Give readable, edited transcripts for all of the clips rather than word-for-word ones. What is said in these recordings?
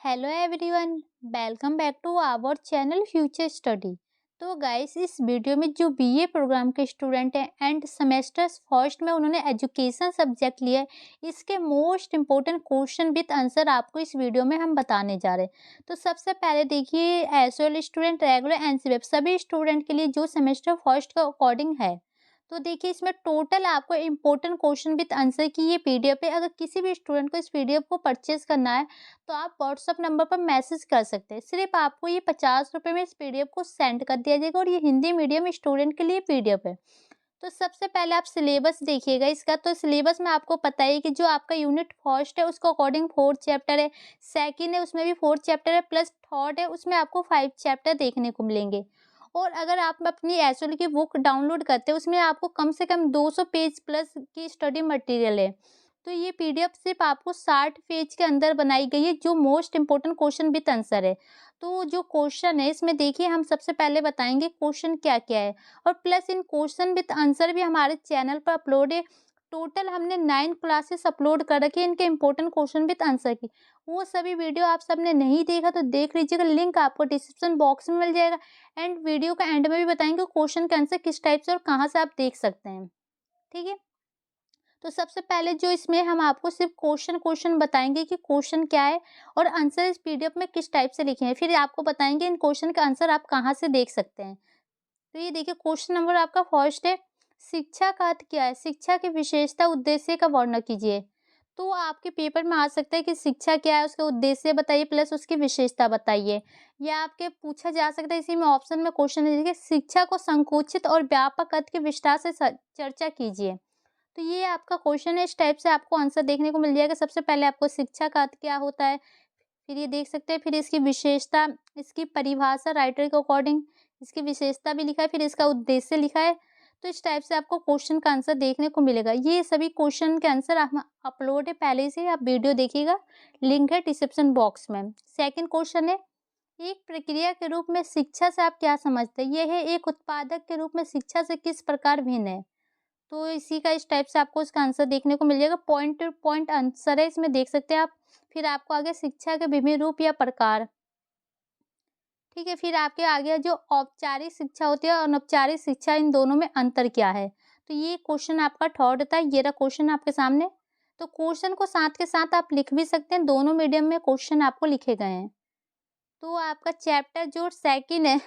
Hello everyone, welcome back to our channel future study. तो guys, इस video में जो बीए प्रोग्राम के स्टूडेंट हैं एंड सेमेस्टर्स फर्स्ट में उन्होंने एजुकेशन सब्जेक्ट लिया है, इसके most important question with answer आपको इस वीडियो में हम बताने जा रहे हैं। तो सबसे पहले देखिए, एज वेल स्टूडेंट, रेगुलर एनसीबीएफ सभी स्टूडेंट के लिए जो सेमेस्टर फर्स्ट के अकॉर्डिंग है। तो देखिए, इसमें टोटल आपको इम्पोर्टेंट क्वेश्चन विद आंसर की ये पीडीएफ है। अगर किसी भी स्टूडेंट को इस पीडीएफ को परचेज करना है तो आप व्हाट्सअप नंबर पर मैसेज कर सकते हैं। सिर्फ आपको ये 50 रुपये में इस पीडीएफ को सेंड कर दिया जाएगा और ये हिंदी मीडियम स्टूडेंट के लिए पीडीएफ है। तो सबसे पहले आप सिलेबस देखिएगा इसका। तो सिलेबस में आपको पता है कि जो आपका यूनिट फर्स्ट है उसको अकॉर्डिंग 4 चैप्टर है, सेकंड है उसमें भी 4 चैप्टर है, प्लस थर्ड है उसमें आपको 5 चैप्टर देखने को मिलेंगे। और अगर आप अपनी एसएल की बुक डाउनलोड करते हैं उसमें आपको कम से कम 200 पेज प्लस की स्टडी मटेरियल है। तो ये पीडीएफ सिर्फ आपको 60 पेज के अंदर बनाई गई है, जो most important question with answer है। तो जो क्वेश्चन है इसमें देखिए, हम सबसे पहले बताएंगे क्वेश्चन क्या क्या है, और plus in question with answer भी हमारे चैनल पर अपलोड है। टोटल हमने 9 क्लासेस अपलोड कर रखी है इनके इंपॉर्टेंट क्वेश्चन विद आंसर की। वो सभी वीडियो आप सबने नहीं देखा तो देख लीजिएगा, लिंक आपको डिस्क्रिप्शन बॉक्स में मिल जाएगा। एंड वीडियो का एंड में भी बताएंगे क्वेश्चन का आंसर किस टाइप से और कहाँ से आप देख सकते हैं। ठीक है। तो सबसे पहले जो इसमें हम आपको सिर्फ क्वेश्चन क्वेश्चन बताएंगे कि क्वेश्चन क्या है और आंसर इस पीडीएफ में किस टाइप से लिखे हैं, फिर आपको बताएंगे इन क्वेश्चन का आंसर आप कहाँ से देख सकते हैं। तो ये देखिए, क्वेश्चन नंबर आपका फर्स्ट है, शिक्षा का अर्थ क्या है? शिक्षा की विशेषता उद्देश्य का वर्णन कीजिए। तो आपके पेपर में आ सकता है कि शिक्षा क्या है, उसका उद्देश्य बताइए प्लस उसकी विशेषता बताइए। या आपके पूछा जा सकता है इसी में ऑप्शन में क्वेश्चन है, देखिए, शिक्षा को संकुचित और व्यापक अर्थ के विस्तार से चर्चा कीजिए। तो ये आपका क्वेश्चन है, इस टाइप से आपको आंसर देखने को मिल जाएगा। सबसे पहले आपको शिक्षा का अर्थ क्या होता है, फिर ये देख सकते हैं, फिर इसकी विशेषता, इसकी परिभाषा राइटर के अकॉर्डिंग, इसकी विशेषता भी लिखा है, फिर इसका उद्देश्य लिखा है। तो इस टाइप से आपको क्वेश्चन का आंसर देखने को मिलेगा। ये सभी क्वेश्चन के आंसर हम अपलोड है पहले से, आप वीडियो देखिएगा, लिंक है डिस्क्रिप्शन बॉक्स में। सेकंड क्वेश्चन है, एक प्रक्रिया के रूप में शिक्षा से आप क्या समझते हैं? ये है, एक उत्पादक के रूप में शिक्षा से किस प्रकार भिन्न है? तो इसी का इस टाइप से आपको इसका आंसर देखने को मिल जाएगा। पॉइंट टू पॉइंट आंसर है, इसमें देख सकते हैं आप। फिर आपको आगे शिक्षा के विभिन्न रूप या प्रकार, ठीक है। फिर आपके आगे जो औपचारिक शिक्षा होती है और अनौपचारिक शिक्षा, इन दोनों में अंतर क्या है? तो ये क्वेश्चन आपका थर्ड था। ये रहा क्वेश्चन आपके सामने। तो क्वेश्चन को साथ के साथ आप लिख भी सकते हैं, दोनों मीडियम में क्वेश्चन आपको लिखे गए हैं। तो आपका चैप्टर जो सेकंड है,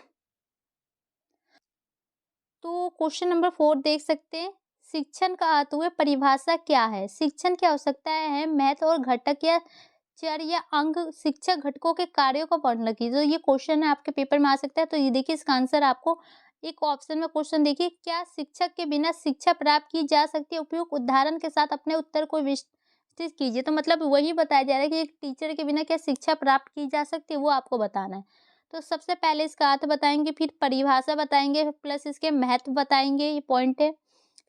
तो क्वेश्चन नंबर 4 देख सकते हैं, शिक्षण का अर्थ हुए परिभाषा क्या है? शिक्षण की आवश्यकताएं हैं, महत्व और घटक या चर या अंग, शिक्षक घटकों के कार्यों का वर्णन कीजिए। तो ये क्वेश्चन है आपके पेपर में आ सकता है। तो ये देखिए, इसका आंसर आपको एक ऑप्शन में क्वेश्चन देखिए, क्या शिक्षक के बिना शिक्षा प्राप्त की जा सकती है? उपयुक्त उदाहरण के साथ अपने उत्तर को विस्तृत कीजिए। तो मतलब वही बताया जा रहा है कि एक टीचर के बिना क्या शिक्षा प्राप्त की जा सकती है, वो आपको बताना है। तो सबसे पहले इसका अर्थ बताएंगे, फिर परिभाषा बताएंगे, प्लस इसके महत्व बताएंगे, ये पॉइंट है।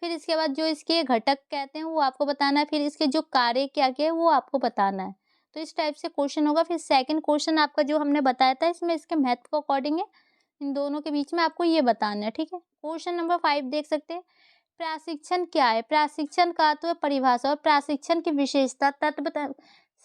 फिर इसके बाद जो इसके घटक कहते हैं वो आपको बताना है, फिर इसके जो कार्य क्या क्या है वो आपको बताना है। तो इस टाइप से क्वेश्चन होगा। फिर सेकंड क्वेश्चन आपका जो हमने बताया था, इसमें इसके महत्व के अकॉर्डिंग है, इन दोनों के बीच में आपको ये बताना है। ठीक है। क्वेश्चन नंबर 5 देख सकते हैं, प्रशिक्षण क्या है? प्रशिक्षण का तो परिभाषा और प्रशिक्षण की विशेषता, तत्व बता,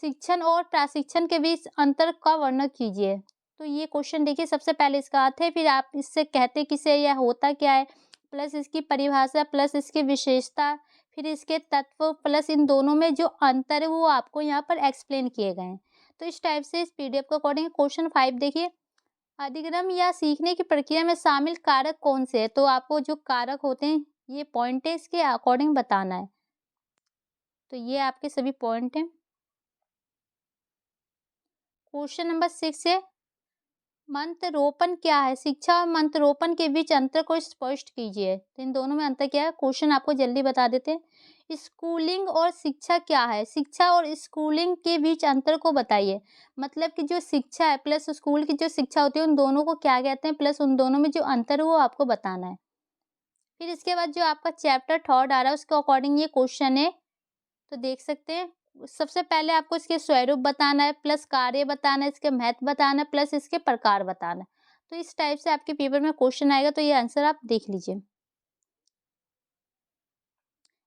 शिक्षण और प्रशिक्षण के बीच अंतर का वर्णन कीजिए। तो ये क्वेश्चन देखिए, सबसे पहले इसका अर्थ है, फिर आप इससे कहते किसे या होता क्या है, प्लस इसकी परिभाषा, प्लस इसकी विशेषता, फिर इसके तत्व, प्लस इन दोनों में जो अंतर है वो आपको यहाँ पर एक्सप्लेन किए गए हैं। तो इस टाइप से इस पीडीएफ के अकॉर्डिंग क्वेश्चन 5 देखिए, अधिगम या सीखने की प्रक्रिया में शामिल कारक कौन से हैं? तो आपको जो कारक होते हैं, ये पॉइंट है, इसके अकॉर्डिंग बताना है। तो ये आपके सभी पॉइंट हैं। क्वेश्चन नंबर 6 है, मंत्रोपण क्या है? शिक्षा और मंत्रोपण के बीच अंतर को स्पष्ट कीजिए। तो इन दोनों में अंतर क्या है? क्वेश्चन आपको जल्दी बता देते हैं। स्कूलिंग और शिक्षा क्या है? शिक्षा और स्कूलिंग के बीच अंतर को बताइए। मतलब कि जो शिक्षा है प्लस स्कूल की जो शिक्षा होती है, उन दोनों को क्या कहते हैं, प्लस उन दोनों में जो अंतर है वो आपको बताना है। फिर इसके बाद जो आपका चैप्टर थर्ड आ रहा है उसके अकॉर्डिंग ये क्वेश्चन है। तो देख सकते हैं, सबसे पहले आपको इसके स्वरूप बताना है, प्लस कार्य बताना है, इसके महत्व बताना है, प्लस इसके प्रकार बताना है। तो इस टाइप से आपके पेपर में क्वेश्चन आएगा, तो ये आंसर आप देख लीजिए।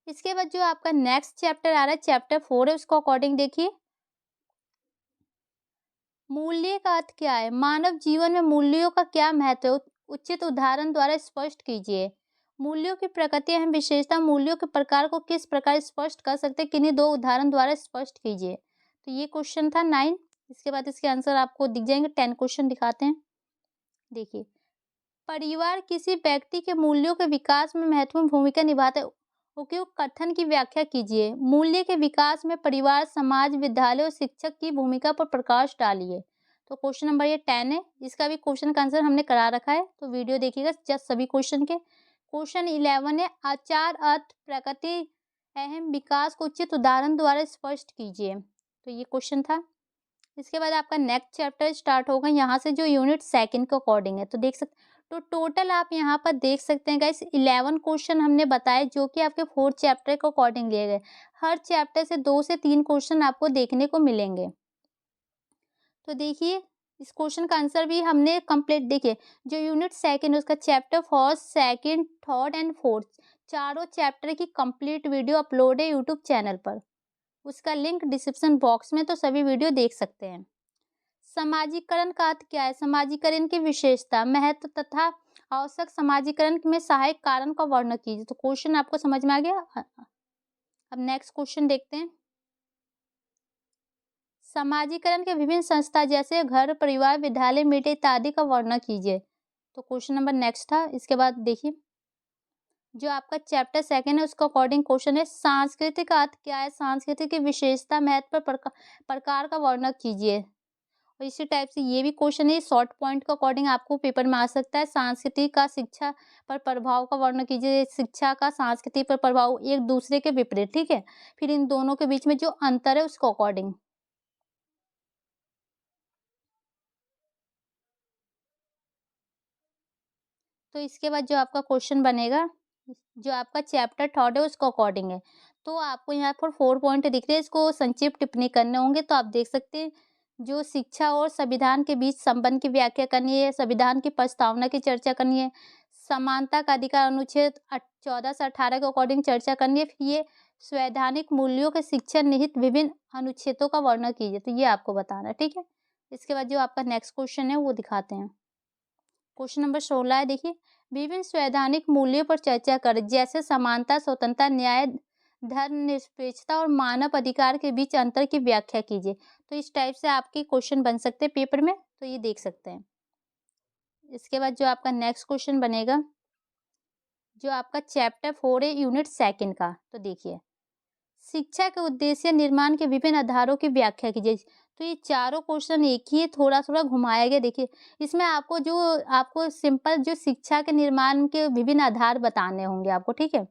इसके बाद जो आपका नेक्स्ट चैप्टर आ रहा है, चैप्टर 4 है, उसको अकॉर्डिंग देखिए। मूल्य का अर्थ क्या है? मानव जीवन में मूल्यों का क्या महत्व है? उचित उदाहरण द्वारा स्पष्ट कीजिए। मूल्यों की प्रकृति एवं विशेषता, मूल्यों के प्रकार को किस प्रकार स्पष्ट कर सकते हैं? किन्हीं दो उदाहरण द्वारा स्पष्ट कीजिए। तो ये क्वेश्चन था 9। इसके बाद इसके आंसर आपको दिख जाएंगे। 10 क्वेश्चन दिखाते हैं। देखिए, परिवार किसी व्यक्ति के मूल्यों के विकास में महत्वपूर्ण भूमिका निभाता है। उपयुक्त कथन की व्याख्या कीजिए। मूल्य के विकास में परिवार, समाज, विद्यालय और शिक्षक की भूमिका पर प्रकाश डालिए। तो क्वेश्चन नंबर ये 10 है। इसका भी क्वेश्चन का आंसर हमने करा रखा है, तो वीडियो देखिएगा जस्ट सभी क्वेश्चन के। क्वेश्चन 11 है, आचार, अर्थ, प्रकृति एवं विकास को उचित उदाहरण द्वारा स्पष्ट कीजिए। तो ये क्वेश्चन था। इसके बाद आपका नेक्स्ट चैप्टर स्टार्ट होगा यहाँ से, जो यूनिट सेकंड के अकॉर्डिंग है। तो देख सकते, तो टोटल आप यहाँ पर देख सकते हैं गाइस 11 क्वेश्चन हमने बताए, जो कि आपके 4th चैप्टर के अकॉर्डिंग लिए गए। हर चैप्टर से 2 से 3 क्वेश्चन आपको देखने को मिलेंगे। तो देखिए, इस क्वेश्चन का आंसर भी हमने कंप्लीट, देखिए जो यूनिट सेकंड है उसका chapter first, second, third and fourth चारों चैप्टर की कंप्लीट वीडियो अपलोड है यूट्यूब चैनल पर। उसका लिंक डिस्क्रिप्शन बॉक्स में, तो सभी वीडियो देख सकते हैं। समाजीकरण का अर्थ क्या है? समाजीकरण की विशेषता, महत्व तथा आवश्यक समाजीकरण में सहायक कारण का वर्णन कीजिए। तो क्वेश्चन आपको समझ में आ गया। अब नेक्स्ट क्वेश्चन देखते हैं। समाजीकरण के विभिन्न संस्था जैसे घर, परिवार, विद्यालय, मीडिया इत्यादि का वर्णन कीजिए। तो क्वेश्चन नंबर नेक्स्ट था। इसके बाद देखिए, जो आपका चैप्टर सेकंड है उसका अकॉर्डिंग क्वेश्चन है, सांस्कृतिक का अर्थ क्या है? सांस्कृतिक की विशेषता, महत्व, प्रकार का वर्णन कीजिए। और इसी टाइप से ये भी क्वेश्चन है, शॉर्ट पॉइंट के अकॉर्डिंग आपको पेपर में आ सकता है। संस्कृति का शिक्षा पर प्रभाव का वर्णन कीजिए। शिक्षा का संस्कृति पर प्रभाव एक दूसरे के विपरीत, ठीक है। फिर इन दोनों के बीच में जो अंतर है उसको अकॉर्डिंग। तो इसके बाद जो आपका क्वेश्चन बनेगा, जो आपका चैप्टर थर्ड है उसको अकॉर्डिंग है। तो आपको यहाँ पर 4 पॉइंट दिख रहे हैं, इसको संक्षिप्त टिप्पणी करने होंगे। तो आप देख सकते हैं, जो शिक्षा और संविधान के बीच संबंध की व्याख्या करनी है, संविधान की प्रस्तावना की चर्चा करनी है, समानता का अधिकार अनुच्छेद 14 से 18 के अकॉर्डिंग चर्चा करनी है। फिर ये संवैधानिक मूल्यों के शिक्षा निहित विभिन्न अनुच्छेदों का वर्णन कीजिए। तो ये आपको बताना है, ठीक है। इसके बाद जो आपका नेक्स्ट क्वेश्चन है वो दिखाते हैं। क्वेश्चन नंबर 16 है, देखिए, विभिन्न संवैधानिक मूल्यों पर चर्चा करें, जैसे समानता, स्वतंत्रता, न्याय, धर्मनिरपेक्षता और मानव अधिकार के बीच अंतर की व्याख्या कीजिए। तो इस टाइप से आपके क्वेश्चन बन सकते हैं पेपर में, तो ये देख सकते हैं। इसके बाद जो आपका नेक्स्ट क्वेश्चन बनेगा, जो आपका चैप्टर 4 है यूनिट सेकंड का। तो देखिए, शिक्षा के उद्देश्य, निर्माण के विभिन्न आधारों की व्याख्या कीजिए। तो ये चारों क्वेश्चन एक ही है, थोड़ा-थोड़ा घुमाया गया। देखिए, इसमें आपको सिंपल जो शिक्षा के निर्माण के विभिन्न आधार बताने होंगे आपको, ठीक है।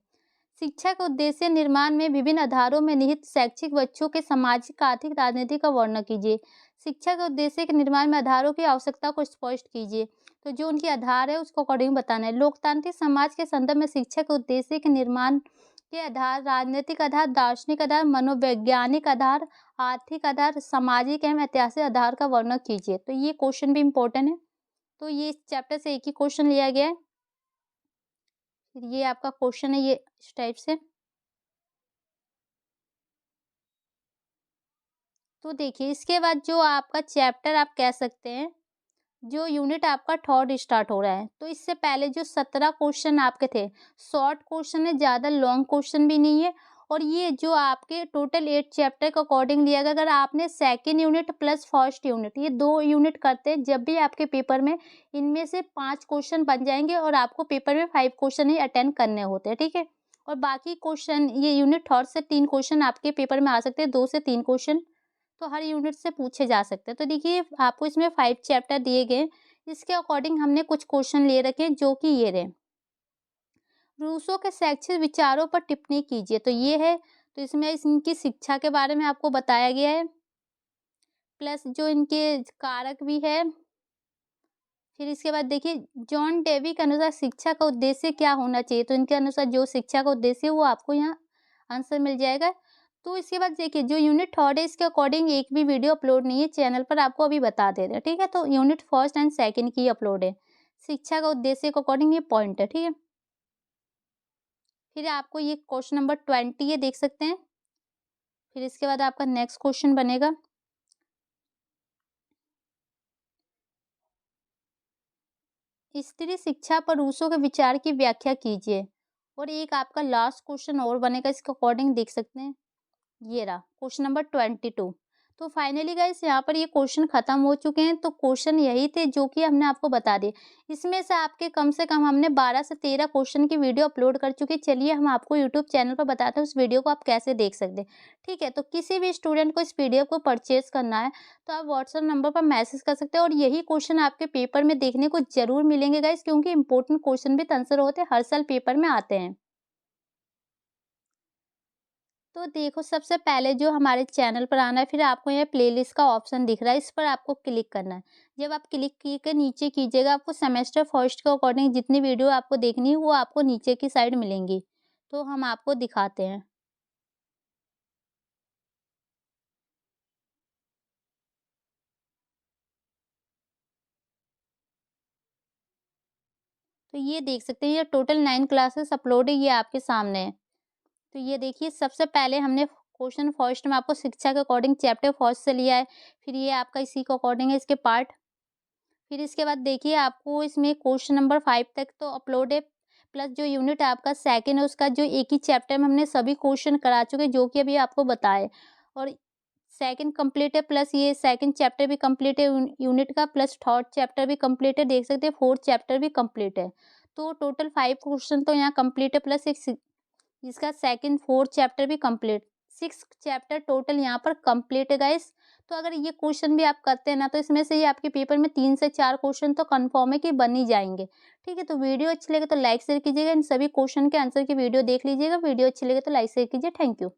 शिक्षा के उद्देश्य, निर्माण में विभिन्न आधारों में निहित शैक्षिक बच्चों के सामाजिक, आर्थिक, राजनीतिक का वर्णन कीजिए। शिक्षा के उद्देश्य के निर्माण में आधारों की आवश्यकता को स्पष्ट कीजिए। तो जो उनके आधार है उसको अकॉर्डिंग बताना है। लोकतांत्रिक समाज के संदर्भ में शिक्षा के उद्देश्य के निर्माण के आधार, राजनीतिक आधार, दार्शनिक आधार, मनोवैज्ञानिक आधार, आर्थिक आधार, सामाजिक एवं ऐतिहासिक आधार का वर्णन कीजिए। तो ये क्वेश्चन भी इम्पोर्टेंट है। तो ये इस चैप्टर से एक ही क्वेश्चन लिया गया है। फिर ये आपका क्वेश्चन है, ये इस टाइप से। तो देखिए, इसके बाद जो आपका चैप्टर आप कह सकते हैं, जो यूनिट आपका थर्ड स्टार्ट हो रहा है। तो इससे पहले जो 17 क्वेश्चन आपके थे, शॉर्ट क्वेश्चन है, ज़्यादा लॉन्ग क्वेश्चन भी नहीं है। और ये जो आपके टोटल 8 चैप्टर के अकॉर्डिंग लिया गया। अगर आपने second unit plus first unit, ये 2 यूनिट करते हैं, जब भी आपके पेपर में इनमें से 5 क्वेश्चन बन जाएंगे और आपको पेपर में 5 क्वेश्चन ही अटेंड करने होते हैं, ठीक है। और बाकी क्वेश्चन, ये यूनिट थर्ड से 3 क्वेश्चन आपके पेपर में आ सकते हैं, 2 से 3 क्वेश्चन तो हर यूनिट से पूछे जा सकते हैं। तो देखिए, आपको इसमें 5 चैप्टर दिए गए, इसके अकॉर्डिंग हमने कुछ क्वेश्चन ले रखे हैं, जो कि ये रहे। रूसो के शैक्षिक विचारों पर टिप्पणी कीजिए। तो ये है, तो इसमें इनकी शिक्षा के बारे में आपको बताया गया है, प्लस जो इनके कारक भी है। फिर इसके बाद देखिए, जॉन डेवी के अनुसार शिक्षा का उद्देश्य क्या होना चाहिए। तो इनके अनुसार जो शिक्षा का उद्देश्य है वो आपको यहाँ आंसर मिल जाएगा। तो इसके बाद देखिए, जो यूनिट थर्ड है इसके अकॉर्डिंग एक भी वीडियो अपलोड नहीं है चैनल पर, आपको अभी बता दे रहे हैं, ठीक है। तो यूनिट फर्स्ट एंड सेकंड की अपलोड है। शिक्षा का उद्देश्य के अकॉर्डिंग ये पॉइंट है, ठीक है। फिर आपको ये क्वेश्चन नंबर 20 ये देख सकते हैं। फिर इसके बाद आपका नेक्स्ट क्वेश्चन बनेगा, स्त्री शिक्षा पर रूसो के विचार की व्याख्या कीजिए। और एक आपका लास्ट क्वेश्चन और बनेगा, इसके अकॉर्डिंग देख सकते हैं। ये रहा क्वेश्चन नंबर 22। तो फाइनली गाइस यहाँ पर ये क्वेश्चन खत्म हो चुके हैं। तो क्वेश्चन यही थे जो कि हमने आपको बता दिए। इसमें से आपके कम से कम हमने 12 से 13 क्वेश्चन की वीडियो अपलोड कर चुके। चलिए हम आपको यूट्यूब चैनल पर बताते हैं उस वीडियो को आप कैसे देख सकते हैं। ठीक है, तो किसी भी स्टूडेंट को इस पीडीएफ को परचेज करना है तो आप व्हाट्सएप नंबर पर मैसेज कर सकते हैं। और यही क्वेश्चन आपके पेपर में देखने को जरूर मिलेंगे गाइस, क्योंकि इंपॉर्टेंट क्वेश्चन भी आंसर होते हैं, हर साल पेपर में आते हैं। तो देखो, सबसे पहले जो हमारे चैनल पर आना है, फिर आपको यहाँ प्लेलिस्ट का ऑप्शन दिख रहा है, इस पर आपको क्लिक करना है। जब आप क्लिक के नीचे कीजिएगा, आपको सेमेस्टर फर्स्ट के अकॉर्डिंग जितनी वीडियो आपको देखनी है वो आपको नीचे की साइड मिलेंगी। तो हम आपको दिखाते हैं। तो ये देख सकते हैं, ये टोटल 9 क्लासेस अपलोड है, ये आपके सामने है। तो ये देखिए, सबसे पहले हमने क्वेश्चन फर्स्ट में आपको शिक्षा के अकॉर्डिंग चैप्टर फर्स्ट से लिया है। फिर ये आपका इसी के अकॉर्डिंग है, इसके पार्ट। फिर इसके बाद देखिए, आपको इसमें क्वेश्चन नंबर 5 तक तो अपलोड है, प्लस जो यूनिट आपका सेकंड है उसका जो एक ही चैप्टर में हमने सभी क्वेश्चन करा चुके हैं, जो कि अभी आपको बताए। और सेकंड कंप्लीट है, प्लस ये सेकंड चैप्टर भी कंप्लीट है यूनिट का, प्लस थर्ड चैप्टर भी कंप्लीट है, देख सकते हैं फोर्थ चैप्टर भी कंप्लीट है। तो टोटल 5 क्वेश्चन तो यहाँ कंप्लीट है, प्लस एक इसका सेकंड फोर्थ चैप्टर भी कंप्लीट, 6 चैप्टर टोटल यहाँ पर कंप्लीट है गाइस। तो अगर ये क्वेश्चन भी आप करते हैं ना, तो इसमें से ये आपके पेपर में 3 से 4 क्वेश्चन तो कंफर्म है कि बन ही जाएंगे। ठीक है, तो वीडियो अच्छी लगे तो लाइक शेयर कीजिएगा, इन सभी क्वेश्चन के आंसर की वीडियो देख लीजिएगा। वीडियो अच्छी लगे तो लाइक शेयर कीजिए। Thank you.